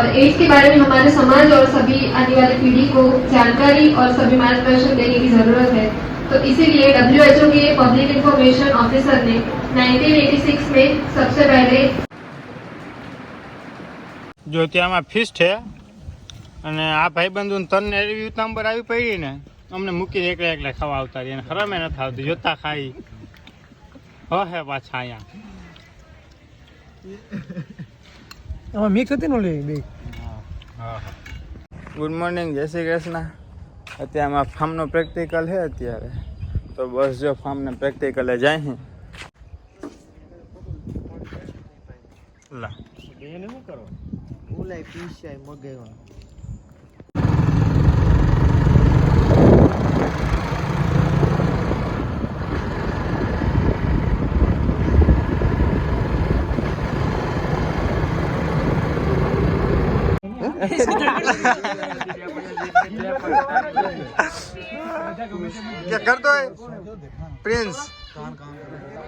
और एड्स के बारे में हमारे समाज और सभी आने वाली पीढ़ी को जानकारी और सभी मार्गदर्शन देने की जरूरत है। तो इसीलिए WHO के पब्लिक इंफॉर्मेशन ऑफिसर ने 1986 में सबसे पहले जो त्यां फीस है અને આ ભાઈબંધુ તને એવી નંબર આવી પડી ને અમને મૂકી એકલા એકલા ખાવા આવતા રહી ખરામે નથી આવતી જોતા ખાઈ હે પાછા અહીંયા મિક્સ હતી ને બે. ગુડ મોર્નિંગ, જય શ્રી કૃષ્ણ. અત્યારે આમાં ફાર્મનો પ્રેક્ટિકલ છે અત્યારે તો બસ જો ફાર્મને પ્રેક્ટિકલે જાય લા એને શું કરો ઓલાય પીસાય મગાવ્યા क्या करते है प्रिंस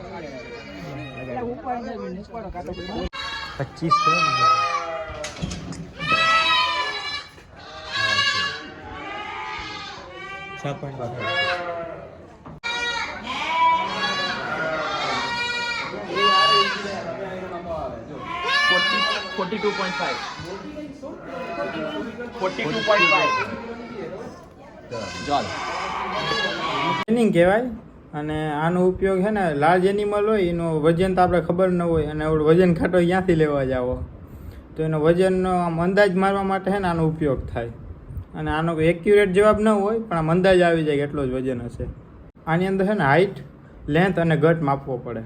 42 કહેવાય અને આનો ઉપયોગ છે ને લાર્જ એનિમલ હોય એનો વજન તો આપણે ખબર ન હોય અને વજન કાંટો ક્યાંથી લેવા જાવો તો એનો વજનનો આમ અંદાજ મારવા માટે છે ને આનો ઉપયોગ થાય અને આનો કોઈ એક્યુરેટ જવાબ ન હોય પણ આમ અંદાજ આવી જાય કે એટલો જ વજન હશે. આની અંદર છે ને હાઇટ, લેન્થ અને ગટ માપવો પડે.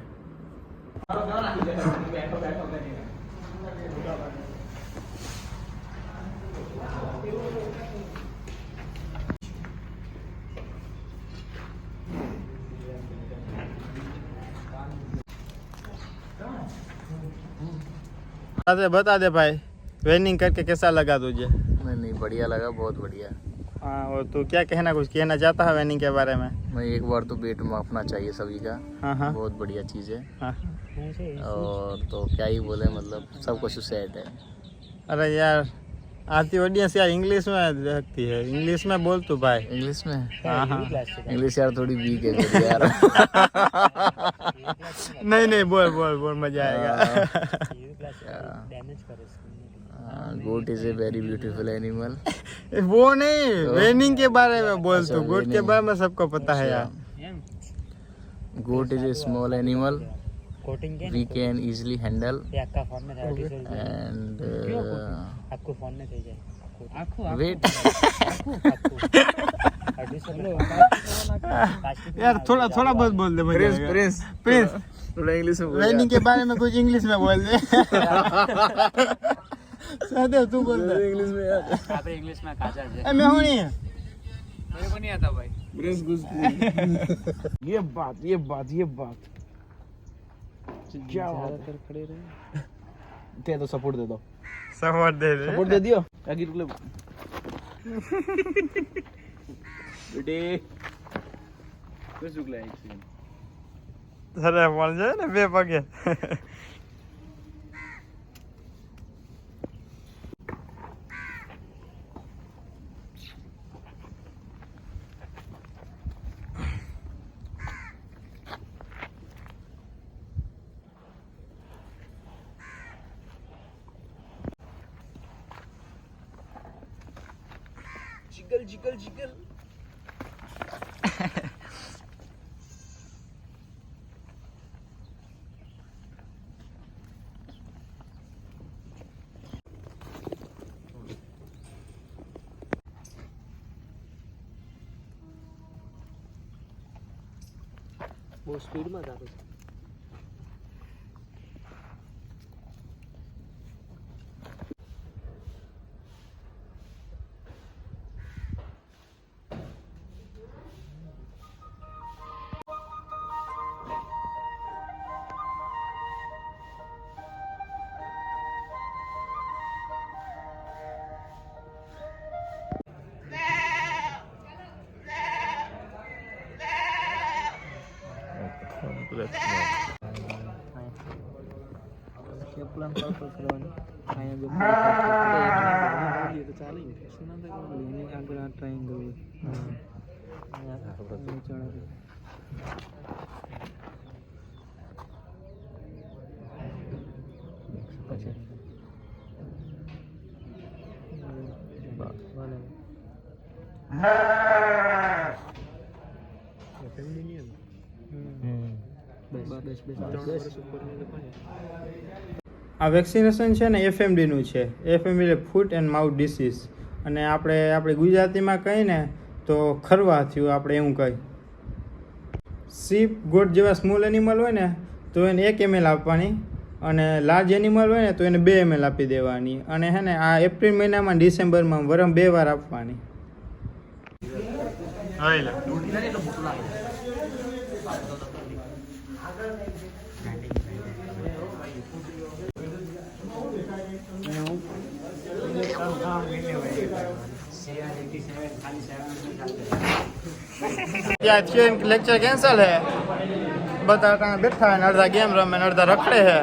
बता दे भाई, ट्रेनिंग करके कैसा लगा तुझे? नहीं बढ़िया लगा, बहुत बढ़िया. हाँ, और तू क्या कुछ कहना चाहता है ट्रेनिंग के बारे में? मैं एक बार तो वेट मापना चाहिए सभी का. हाँ. बहुत बढ़िया चीज़ है. हाँ. और तो क्या ही बोले, मतलब सब कुछ सेट है. अरे यार आती ऑडियंस यार इंग्लिश में देखती है, इंग्लिश में बोल तू भाई. इंग्लिश में? हाँ. इंग्लिश यार थोड़ी वीक है यार. नहीं बोल मजा आएगा. Goat is a very beautiful animal. वो नहीं, ट्रेनिंग के बारे में बोल तू. गोट के बारे में सबको पता है यार. Goat is a small animal. We can easily handle and wait. यार थोड़ा बहुत बोल दे. प्रिंस थोड़ा इंग्लिश में ट्रेनिंग के बारे में कुछ इंग्लिश में बोल दे. सहदेव तू बोल दे इंग्लिश में यार. आप इंग्लिश में काचा है. मैं हूँ नहीं, मेरे को नहीं आता भाई. प्रिंस कुछ ये बात क्या खड़े रहे. दे दो सपोर्ट, दे दो सपोर्ट दे दियो आगे रुक ले बेटे. कुछ रुक ले एक सेकंड. अरे बोल जाए ना बे पगे. जिगल बहुत स्पीड में जाते हैं. Let's go. આ વેક્સિનેશન છે ને એફએમડીનું છે. એફએમડી એટલે ફૂટ એન્ડ માઉથ ડિસીઝ, અને આપણે ગુજરાતીમાં કહીને તો ખરવા થયું, આપણે એવું કહી. સીપ, ગોટ જેવા સ્મોલ એનિમલ હોય ને તો એને 1 ml આપવાની, અને લાર્જ એનિમલ હોય ને તો એને 2 ml આપી દેવાની. અને હે ને આ એપ્રિલ મહિનામાં, ડિસેમ્બરમાં વરમ 2 વાર આપવાની. ત્યાં લેક્ચર કેન્સલ હે, બધા ત્યાં બેઠા હે, અડધા ગેમ રમે, અડધા રખડે હે.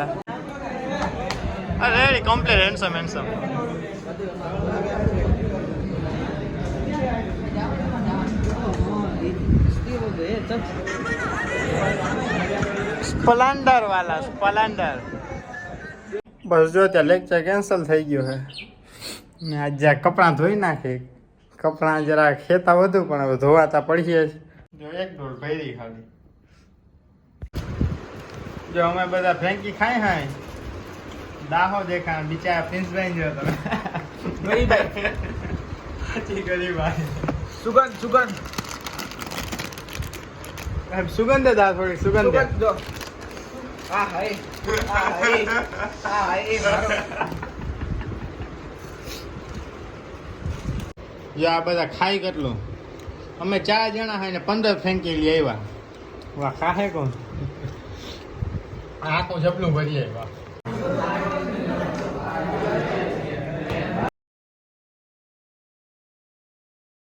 અરે કમ્પ્લીટ હેન્ડસમ સ્પ્લેન્ડર વાલા, સ્પ્લેન્ડર. બસ જો ત્યાં લેક્ચર કેન્સલ થઈ ગયો હે ને આજ જ્યાં કપડાં ધોઈ નાખે. કપડાં જરા ખેતા વધુ પણ હવે ધોવાતા પડીએ છે. જો 1 ડોલ ભરી ખાલી. જો અમે બધા ફ્રેન્કી ખાઈ હાય દાહો દેખા બિચારા પ્રિન્સભાઈ જો તમે ગરીબાઈ સુગંધ સુગંધ દા થોડી સુગંધ દો. જો આ બધા ખાઈ કેટલું. અમે 4 જણા હોય ને 15 ફ્રેન્કી લઈ આવ્યા. વાહ, ખાહે કોણ? આખું જપલું ભરી આવ્યા.